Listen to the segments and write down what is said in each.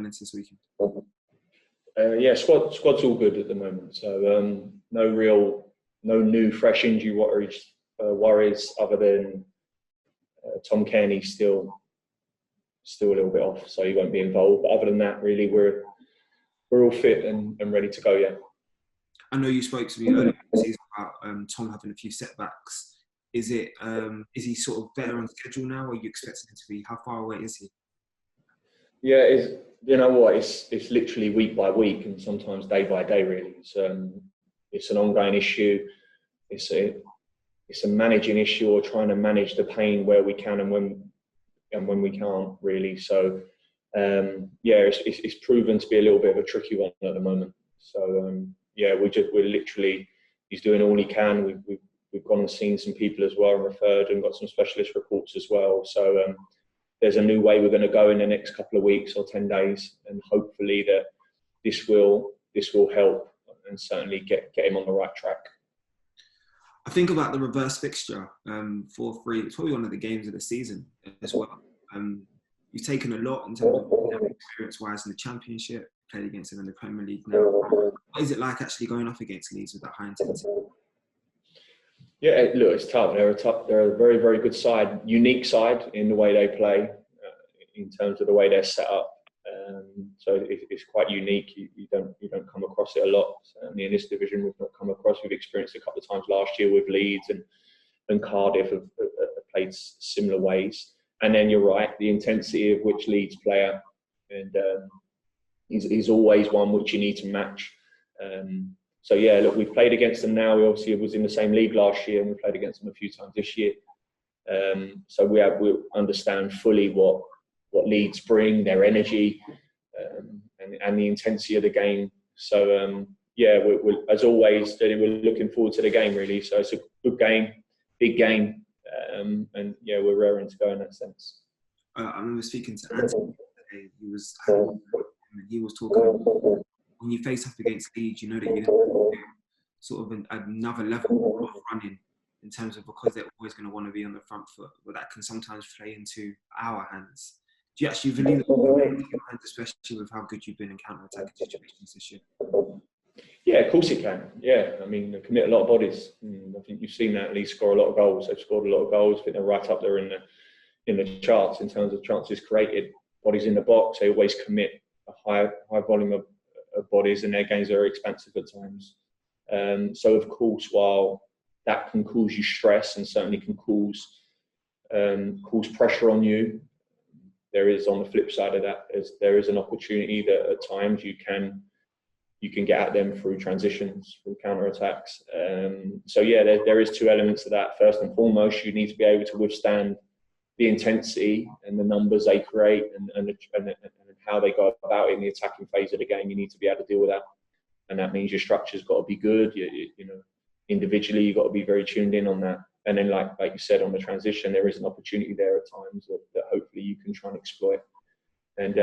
into this weekend? Yeah, squad's all good at the moment. So no new fresh injury worries other than Tom Cairney still a little bit off, so he won't be involved. But other than that, really, we're all fit and ready to go. Yeah. I know you spoke to me earlier in the season about Tom having a few setbacks. Is he sort of better on schedule now, or are you expecting him to be? How far away is he? Yeah, you know what? It's literally week by week and sometimes day by day. Really, it's an ongoing issue. It's a managing issue, or trying to manage the pain where we can and when we can't. Really, so it's proven to be a little bit of a tricky one at the moment. So we're literally, he's doing all he can. We've gone and seen some people as well and referred and got some specialist reports as well. So there's a new way we're going to go in the next couple of weeks or 10 days, and hopefully that this will help and certainly get him on the right track. I think about the reverse fixture, 4-3. It's probably one of the games of the season as well. You've taken a lot in terms of experience-wise in the Championship, played against them in the Premier League now. What is it like actually going up against Leeds with that high intensity? Yeah, look, it's tough. They're a very, very good side, unique side in the way they play, in terms of the way they're set up. So it's quite unique. You don't come across it a lot. Certainly in this division, we've not come across. We've experienced it a couple of times last year with Leeds and Cardiff have played similar ways. And then you're right, the intensity of which Leeds player, and he's always one which you need to match. So yeah, look, we've played against them now. We obviously was in the same league last year, and we played against them a few times this year. So we understand fully what Leeds bring, their energy, and the intensity of the game. So we're as always, we're looking forward to the game really. So it's a good game, big game, and we're raring to go in that sense. I remember speaking to Anthony today. He was talking about when you face up against Leeds, you know that you're going to do sort of another level of running in terms of, because they're always going to want to be on the front foot, but that can sometimes play into our hands. Do you actually believe that, especially with how good you've been in counter-attacking situations this year? Yeah, of course it can. Yeah, I mean, they commit a lot of bodies. I think you've seen that Leeds score a lot of goals. They've scored a lot of goals. I think they're right up there in the charts in terms of chances created, bodies in the box. They always commit a high volume of bodies, and their games are very expansive at times. So of course, while that can cause you stress and certainly can cause pressure on you, there is, on the flip side of that, there is an opportunity that at times you can get at them through transitions, through counter-attacks. So yeah, there is two elements to that. First and foremost, you need to be able to withstand the intensity and the numbers they create and how they go about it in the attacking phase of the game. You need to be able to deal with that, and that means your structure's got to be good. You know, individually you've got to be very tuned in on that. And then, like you said, on the transition, there is an opportunity there at times that hopefully you can try and exploit, and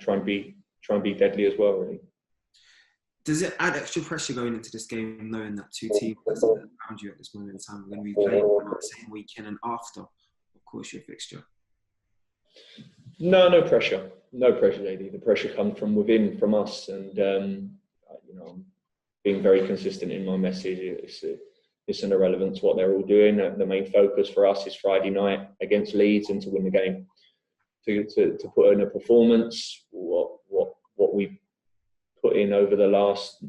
try and be deadly as well. Really. Does it add extra pressure going into this game, knowing that two teams around you at this moment in time are going to be playing on the same weekend and after, of course, your fixture? No pressure. No pressure, lady. The pressure comes from within, from us, and I'm being very consistent in my message. It's an irrelevance what they're all doing. The main focus for us is Friday night against Leeds and to win the game, to put in a performance. What we've put in over the last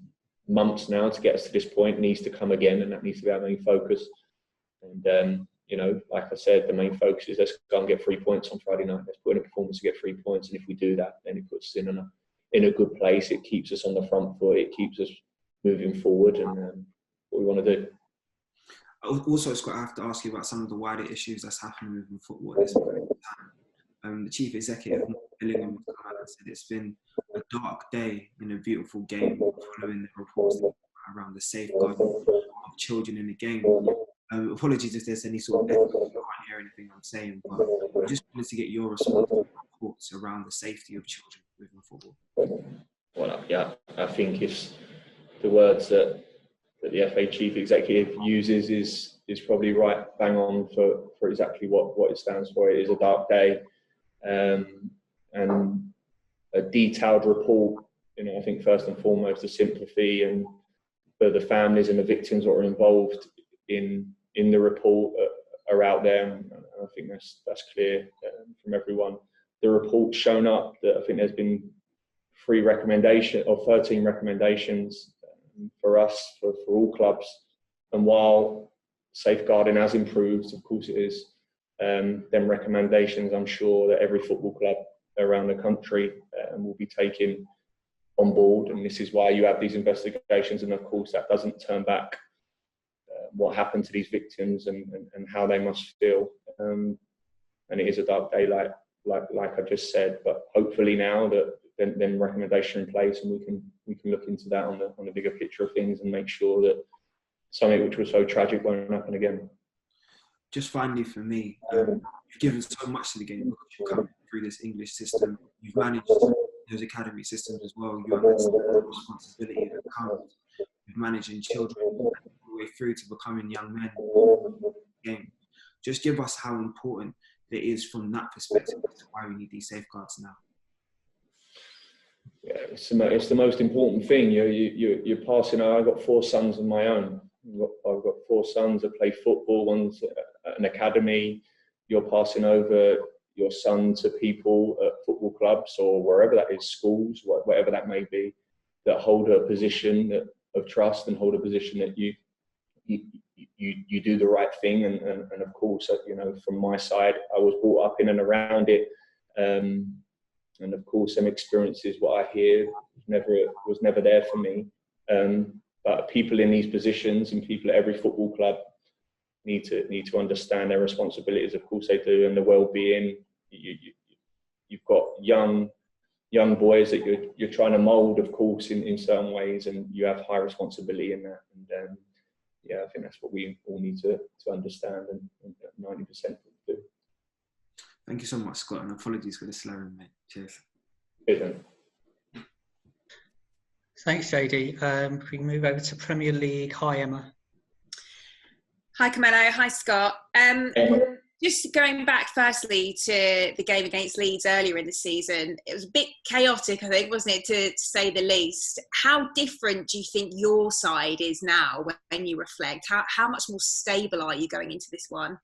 months now to get us to this point needs to come again, and that needs to be our main focus. And like I said, the main focus is let's go and get 3 points on Friday night. Let's put in a performance to get 3 points, and if we do that, then it puts us in a good place. It keeps us on the front foot. It keeps us moving forward, and what we want to do. Also, Scott, I have to ask you about some of the wider issues that's happening within football at this moment in time. The chief executive of Fulham has come out and said it's been a dark day in a beautiful game, following the reports around the safeguarding of children in the game. Apologies if there's any sort of echo. You can't hear anything I'm saying, but I just wanted to get your response to reports around the safety of children within football. Well, yeah, I think it's the words that the FA chief executive uses is probably right, bang on for exactly what it stands for. It is a dark day, and a detailed report. You know, I think first and foremost the sympathy and for the families and the victims that are involved in the report are out there, and I think that's clear from everyone. The report's shown up that I think there's been 13 recommendations for us, for all clubs. And while safeguarding has improved, of course it is, them recommendations, I'm sure that every football club around the country will be taking on board. And this is why you have these investigations. And of course, that doesn't turn back what happened to these victims and how they must feel. And it is a dark day, like I just said. But hopefully now that then recommendation in place, and we can look into that on the bigger picture of things and make sure that something which was so tragic won't happen again. Just finally for me, you've given so much to the game because you've come through this English system. You've managed those academy systems as well. You understand the responsibility that comes with managing children all the way through to becoming young men in the game. Just give us how important it is from that perspective as to why we need these safeguards now. Yeah, it's the most important thing. You're passing. I've got 4 sons of my own. I've got 4 sons that play football. One's at an academy. You're passing over your son to people at football clubs or wherever that is, schools, whatever that may be, that hold a position of trust and hold a position that you do the right thing. And of course, you know, from my side, I was brought up in and around it. And of course, some experiences, what I hear, was never there for me. But people in these positions and people at every football club need to understand their responsibilities. Of course they do, and the well-being. You've got young boys that you're trying to mould, of course, in certain ways, and you have high responsibility in that. And yeah, I think that's what we all need to understand, and 90% do. Thank you so much, Scott, and apologies for the slurring, mate. Cheers. Cheers, then. Thanks, JD. If we can move over to Premier League. Hi, Emma. Hi, Camillo. Hi, Scott. Just going back firstly to the game against Leeds earlier in the season, it was a bit chaotic, I think, wasn't it, to say the least. How different do you think your side is now when you reflect? How much more stable are you going into this one?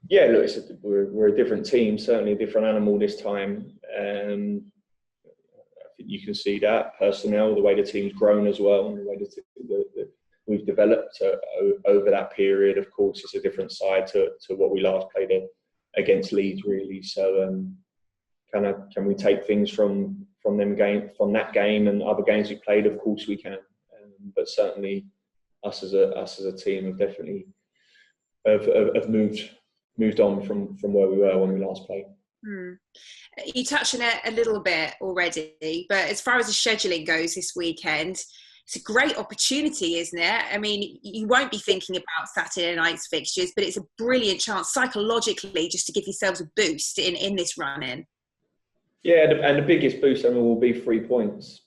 Yeah, look, we're a different team, certainly a different animal this time. I think you can see that personnel, the way the team's grown as well, and the way we've developed over that period. Of course, it's a different side to what we last played against Leeds, really. So, can we take things from that game and other games we played? Of course, we can. But certainly, us as a team have definitely have moved on from where we were when we last played. You touched on it a little bit already, but as far as the scheduling goes this weekend, it's a great opportunity, isn't it? I mean, you won't be thinking about Saturday night's fixtures, but it's a brilliant chance psychologically just to give yourselves a boost in this run-in. Yeah, and the biggest boost, will be 3 points.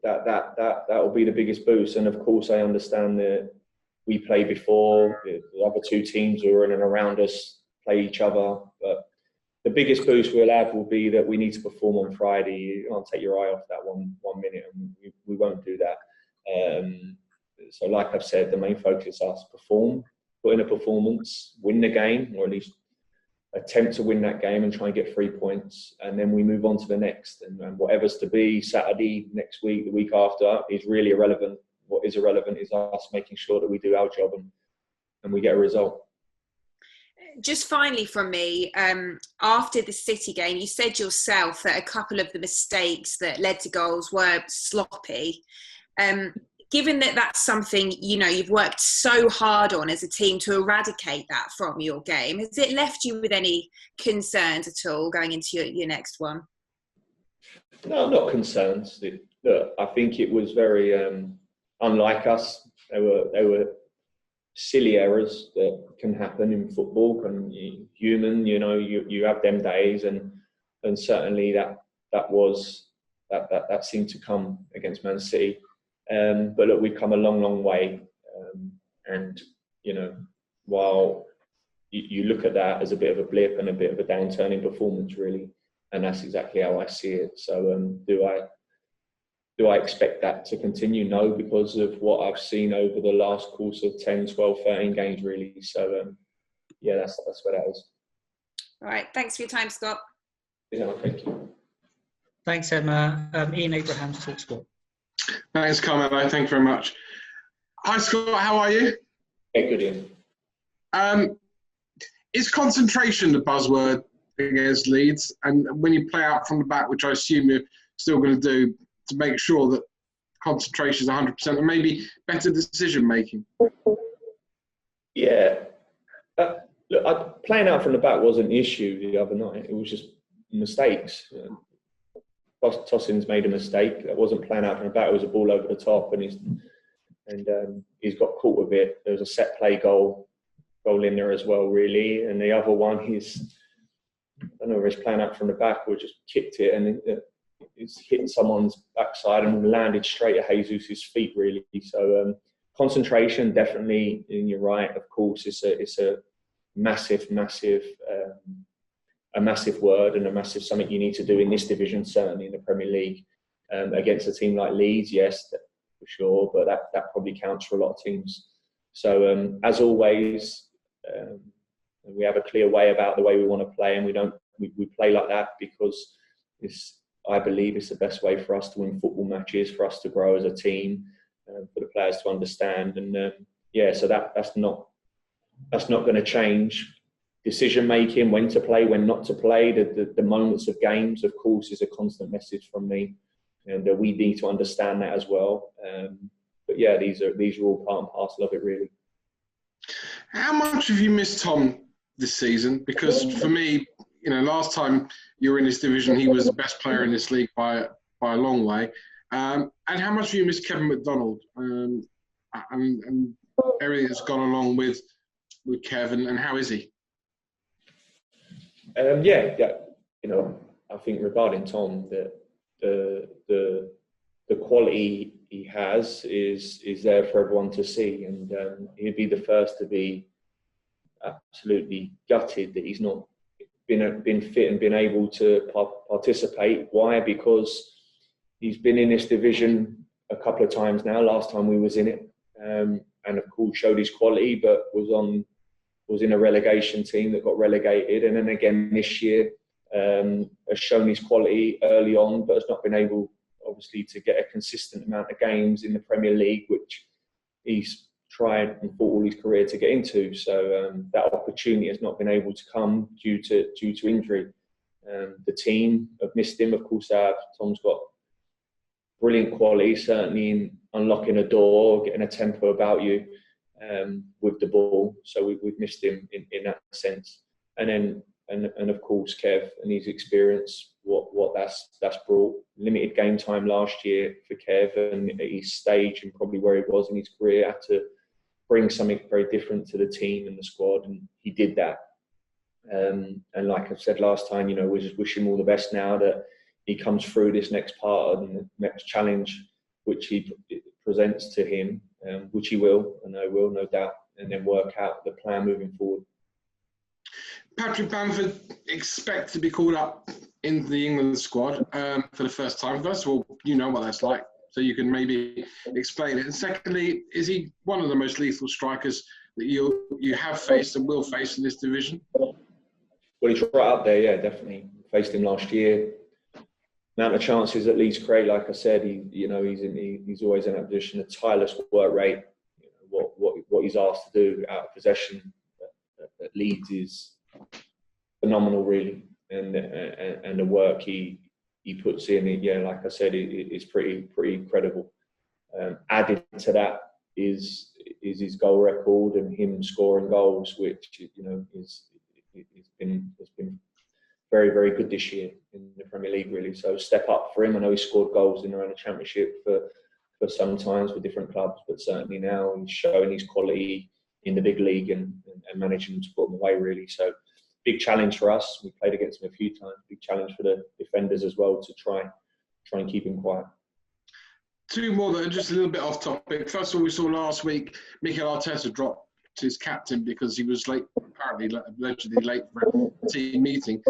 That will be the biggest boost. And of course, I understand that we play before, the other 2 teams who are in and around us play each other. But the biggest boost we'll have will be that we need to perform on Friday. You can't take your eye off that one minute, and we won't do that. So like I've said, the main focus is us perform, put in a performance, win the game, or at least attempt to win that game and try and get 3 points. And then we move on to the next. And whatever's to be Saturday, next week, the week after, is really irrelevant. What is irrelevant is us making sure that we do our job and we get a result. Just finally from me, after the City game, you said yourself that a couple of the mistakes that led to goals were sloppy. Given that that's something, you've worked so hard on as a team to eradicate that from your game, has it left you with any concerns at all going into your next one? No, not concerns. Look, I think it was very unlike us. They were silly errors that can happen in football. Human, you have them days, and certainly that seemed to come against Man City. But look, we've come a long way, and while you look at that as a bit of a blip and a bit of a downturn in performance, really, that's exactly how I see it. So do I expect that to continue? No, because of what I've seen over the last course of 10, 12, 13 games, really. So, yeah, that's where that is. All right. Thanks for your time, Scott. Yeah, thank you. Thanks, Emma. Ian Abraham, TalkSport. Thanks, Carmelo. Thank you very much. Hi, Scott. How are you? Yeah, good, Ian. Is concentration the buzzword against Leeds? And when you play out from the back, which I assume you're still going to do, to make sure that concentration is 100% and maybe better decision making? Yeah. Look, playing out from the back wasn't the issue the other night. It was just mistakes. Tossing's made a mistake. That wasn't playing out from the back. It was a ball over the top, and he's got caught with it. There was a set play goal in there as well, really. And the other one, I don't know if he's playing out from the back or just kicked it, and it's hit someone's backside and landed straight at Jesus' feet, really. So concentration, definitely. And you're right. Of course, it's a massive word and a massive something you need to do in this division, certainly in the Premier League, against a team like Leeds. Yes, for sure, but that probably counts for a lot of teams. So as always, we have a clear way about the way we want to play, and we play like that because I believe it's the best way for us to win football matches, for us to grow as a team, for the players to understand. And so that's not going to change. Decision making, when to play, when not to play, the moments of games, of course, is a constant message from me, and we need to understand that as well. But yeah, these are all part and parcel of it, really. How much have you missed Tom this season? Because for me, last time you were in this division, he was the best player in this league by a long way. And how much have you missed Kevin McDonald and everything that's gone along with Kevin, and how is he? I think regarding Tom, the quality he has is there for everyone to see, and he'd be the first to be absolutely gutted that he's not been fit and been able to participate. Why? Because he's been in this division a couple of times now. Last time we was in it, and of course showed his quality, but was in a relegation team that got relegated, and then again this year has shown his quality early on, but has not been able, obviously, to get a consistent amount of games in the Premier League, which he's tried and fought all his career to get into. So that opportunity has not been able to come due to injury. The team have missed him, of course. Tom's got brilliant quality, certainly in unlocking a door, getting a tempo about you with the ball. So we've missed him in that sense. And of course Kev and his experience, what that's brought. Limited game time last year for Kev, and at his stage and probably where he was in his career, had to bring something very different to the team and the squad, and he did that. And like I said last time, we just wish him all the best now that he comes through this next part and the next challenge which he presents to him, which he will, and I will, no doubt, and then work out the plan moving forward. Patrick Bamford expect to be called up into the England squad for the first time. First of all, you know what that's like, so you can maybe explain it. And secondly, is he one of the most lethal strikers that you have faced and will face in this division? Well, he's right up there, yeah, definitely. Faced him last year. Amount of chances that Leeds create, like I said, he's always in that position. A tireless work rate. What he's asked to do out of possession at Leeds is phenomenal, really, and the work he puts in, yeah, like I said, is pretty incredible. Added to that is his goal record and him scoring goals, which has been very, very good this year in the Premier League, really. So step up for him. I know he scored goals in around the Championship for some times with different clubs, but certainly now he's showing his quality in the big league and managing to put them away, really. So big challenge for us. We played against him a few times. Big challenge for the defenders as well to try and keep him quiet. Two more that are just a little bit off topic. First of all, we saw last week Mikel Arteta dropped his captain because he was late, apparently allegedly late for a team meeting.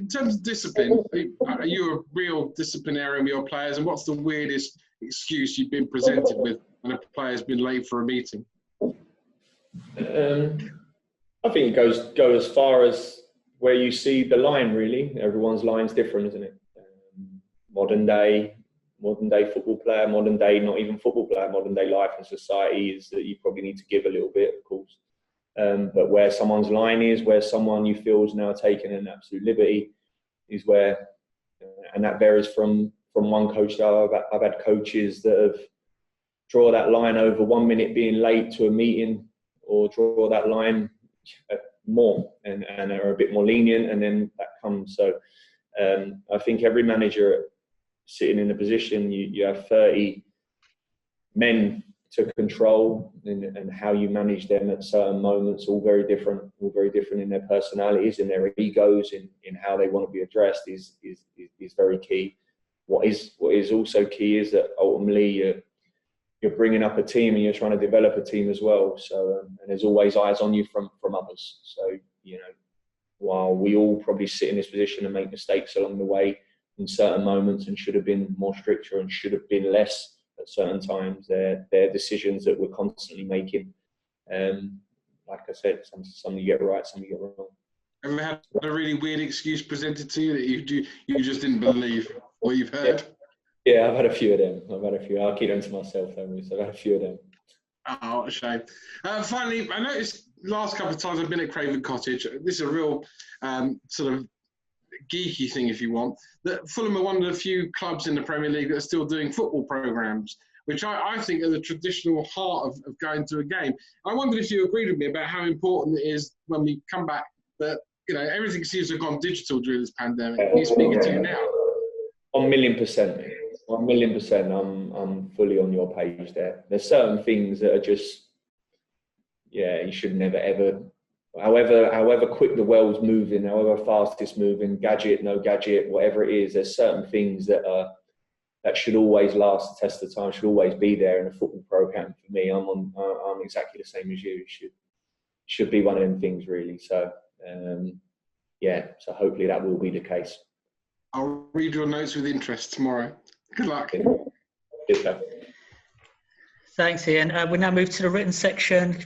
in terms of discipline, are you a real disciplinarian with your players? And what's the weirdest excuse you've been presented with when a player's been late for a meeting? I think it goes as far as where you see the line, really. Everyone's line's different, isn't it? Modern day football player, modern day, not even football player, modern day life and society is that you probably need to give a little bit, of course. But where someone's line is, where someone you feel is now taking an absolute liberty, is where, and that varies from one coach to other. I've had coaches that have draw that line over 1 minute being late to a meeting, or draw that line more and are a bit more lenient, and then that comes. So I think every manager sitting in a position, you have 30 men to control, and how you manage them at certain moments, all very different in their personalities, in their egos, in how they want to be addressed is very key. What is also key is that ultimately you're bringing up a team and you're trying to develop a team as well. So and there's always eyes on you from others. So, you know, while we all probably sit in this position and make mistakes along the way in certain moments and should have been more stricter and should have been less at certain times, they're decisions that we're constantly making. Like I said, some you get right, some you get wrong. Have you had a really weird excuse presented to you that you just didn't believe what you've heard? Yeah, I've had a few of them. I'll keep them to myself, so I've had a few of them. Oh, what a shame. Finally, I noticed last couple of times I've been at Craven Cottage, this is a real sort of geeky thing, if you want, that Fulham are one of the few clubs in the Premier League that are still doing football programmes, which I think are the traditional heart of going to a game. I wondered if you agreed with me about how important it is when we come back that, you know, everything seems to have gone digital during this pandemic. Me speaking to you now. 1,000,000%. 1,000,000%. I'm fully on your page there. There's certain things that are just, you should never ever. However quick the world's moving, however fast it's moving, gadget, no gadget, whatever it is, there's certain things that should always last the test of time, should always be there in a football program. For me, I'm exactly the same as you. It should be one of them things, really. So so hopefully that will be the case. I'll read your notes with interest tomorrow. Good luck. Good luck. Thanks, Ian. We now move to the written section.